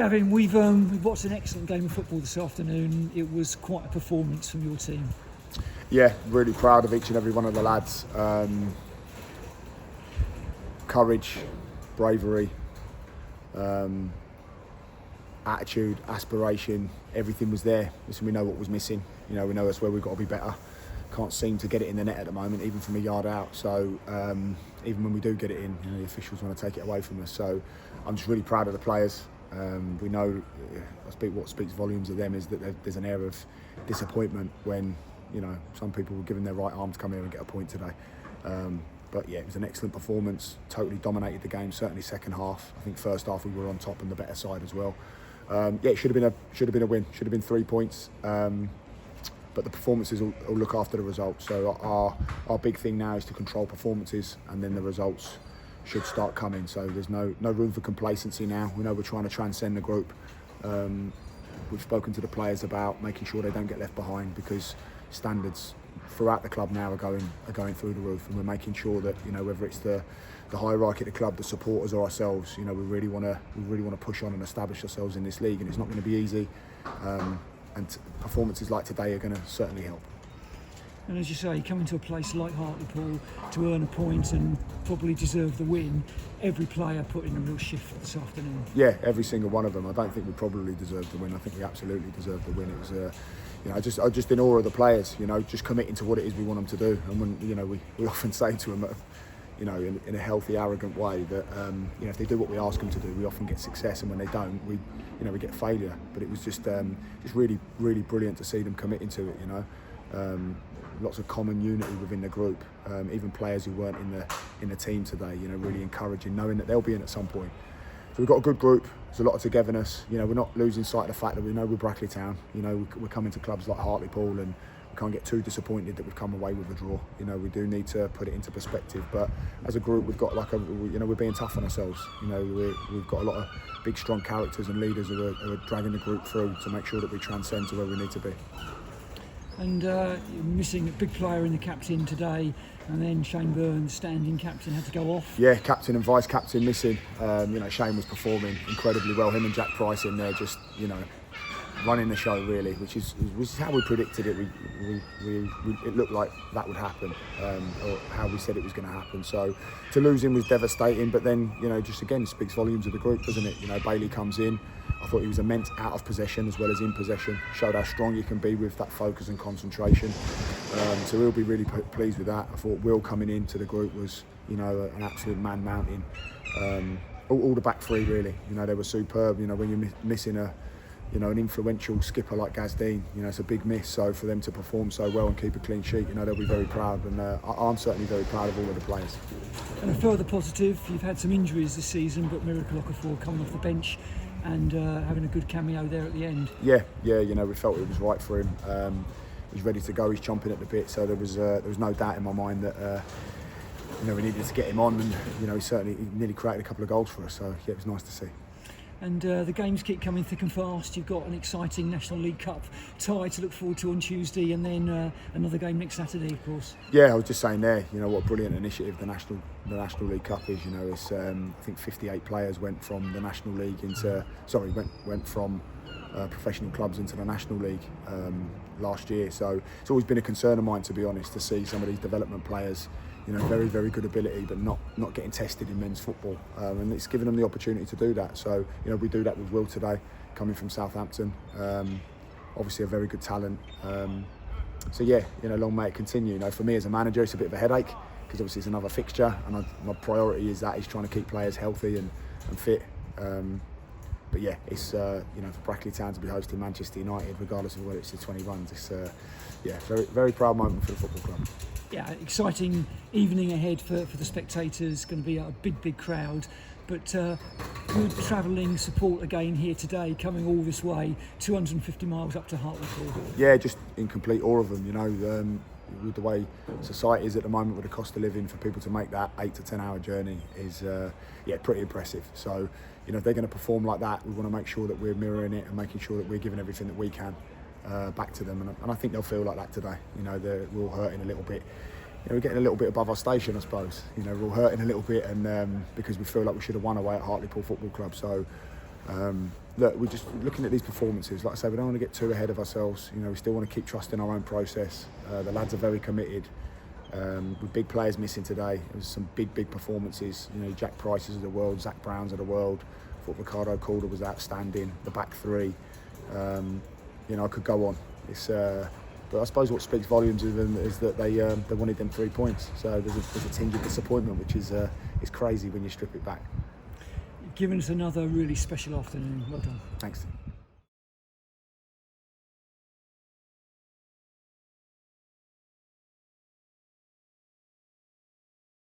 Gavin, we've watched an excellent game of football this afternoon. It was quite a performance from your team. Yeah, really proud of each and every one of the lads. Courage, bravery, attitude, aspiration, everything was there. Listen, we know what was missing. We know that's where we've got to be better. Can't seem to get it in the net at the moment, even from a yard out. So even when we do get it in, the officials want to take it away from us. So I'm just really proud of the players. We know, what speaks volumes of them is that there's an air of disappointment when, some people were given their right arm to come here and get a point today. But yeah, it was an excellent performance. Totally dominated the game. Certainly second half. I think first half we were on top and the better side as well. It should have been a win. Should have been 3 points. But the performances will look after the results. So our big thing now is to control performances, and then the results should start coming. So there's no room for complacency now. We know we're trying to transcend the group. We've spoken to the players about making sure they don't get left behind, because standards throughout the club now are going through the roof, and we're making sure that whether it's the hierarchy of the club, the supporters, or ourselves, we really want to push on and establish ourselves in this league, and it's not going to be easy. And performances like today are going to certainly help. And as you say, coming to a place like Hartlepool to earn a point and probably deserve the win, every player put in a real shift this afternoon. Yeah, every single one of them. I don't think we probably deserved the win. I think we absolutely deserved the win. It was, I'm just in awe of the players. Just committing to what it is we want them to do. And when we often say to them, in a healthy, arrogant way, that if they do what we ask them to do, we often get success, and when they don't, we get failure. But it was just really, really brilliant to see them committing to it. Lots of common unity within the group, even players who weren't in the team today. Really encouraging, knowing that they'll be in at some point. So we've got a good group. There's a lot of togetherness. We're not losing sight of the fact that we know we're Brackley Town. We're coming to clubs like Hartlepool, and we can't get too disappointed that we've come away with a draw. We do need to put it into perspective. But as a group, we've got we're being tough on ourselves. We've got a lot of big, strong characters and leaders who are dragging the group through to make sure that we transcend to where we need to be. And you're missing a big player in the captain today, and then Shane Burns, standing captain, had to go off. Yeah, captain and vice captain missing. Shane was performing incredibly well. Him and Jack Price in there, just running the show really, which is how we predicted it. It looked like that would happen, or how we said it was going to happen. So to lose him was devastating. But then just again speaks volumes of the group, doesn't it? Bailey comes in. I thought he was immense out of possession as well as in possession. Showed how strong he can be with that focus and concentration. So we'll be really pleased with that. I thought Will coming into the group was, an absolute man mountain. All the back three really, they were superb. When you're missing an influential skipper like Gaz Dean, it's a big miss. So for them to perform so well and keep a clean sheet, they'll be very proud. And I'm certainly very proud of all of the players. And a further positive, you've had some injuries this season, but Miracle Okafor coming off the bench and having a good cameo there at the end. Yeah, we felt it was right for him. He's ready to go. He's chomping at the bit. So there was no doubt in my mind that we needed to get him on, and he nearly created a couple of goals for us. So yeah, it was nice to see. And the games keep coming thick and fast. You've got an exciting National League Cup tie to look forward to on Tuesday, and then another game next Saturday, of course. Yeah, I was just saying there, what a brilliant initiative the National League Cup is. It's I think 58 players went from the National League went from professional clubs into the National League last year. So it's always been a concern of mine, to be honest, to see some of these development players, very, very good ability, but not getting tested in men's football. And it's given them the opportunity to do that. So, we do that with Will today, coming from Southampton. Obviously a very good talent. So yeah, long may it continue. For me as a manager, it's a bit of a headache, because obviously it's another fixture, and my priority is trying to keep players healthy and fit. But yeah, it's for Brackley Town to be hosting Manchester United, regardless of whether it's the 21s, it's very, very proud moment for the football club. Yeah, exciting evening ahead for the spectators. Going to be a big crowd, but good travelling support again here today, coming all this way, 250 miles up to Hartlepool. Yeah, just in complete awe of them. With the way society is at the moment, with the cost of living, for people to make that 8 to 10 hour journey is pretty impressive. So if they're going to perform like that, we want to make sure that we're mirroring it and making sure that we're giving everything that we can back to them, and I think they'll feel like that today. We're all hurting a little bit. We're getting a little bit above our station, I suppose. We're all hurting a little bit, and because we feel like we should have won away at Hartlepool Football Club. So Look, we're just looking at these performances. Like I say, we don't want to get too ahead of ourselves. You know, we still want to keep trusting our own process. The lads are very committed. With big players missing today, it was some big performances. You know, Jack Price's of the world, Zach Brown's of the world. I thought Ricardo Calder was outstanding. The back three. You know, I could go on. But I suppose what speaks volumes of them is that they wanted them 3 points. So there's a tinge of disappointment, which is crazy when you strip it back. Giving us another really special afternoon. Well done. Thanks.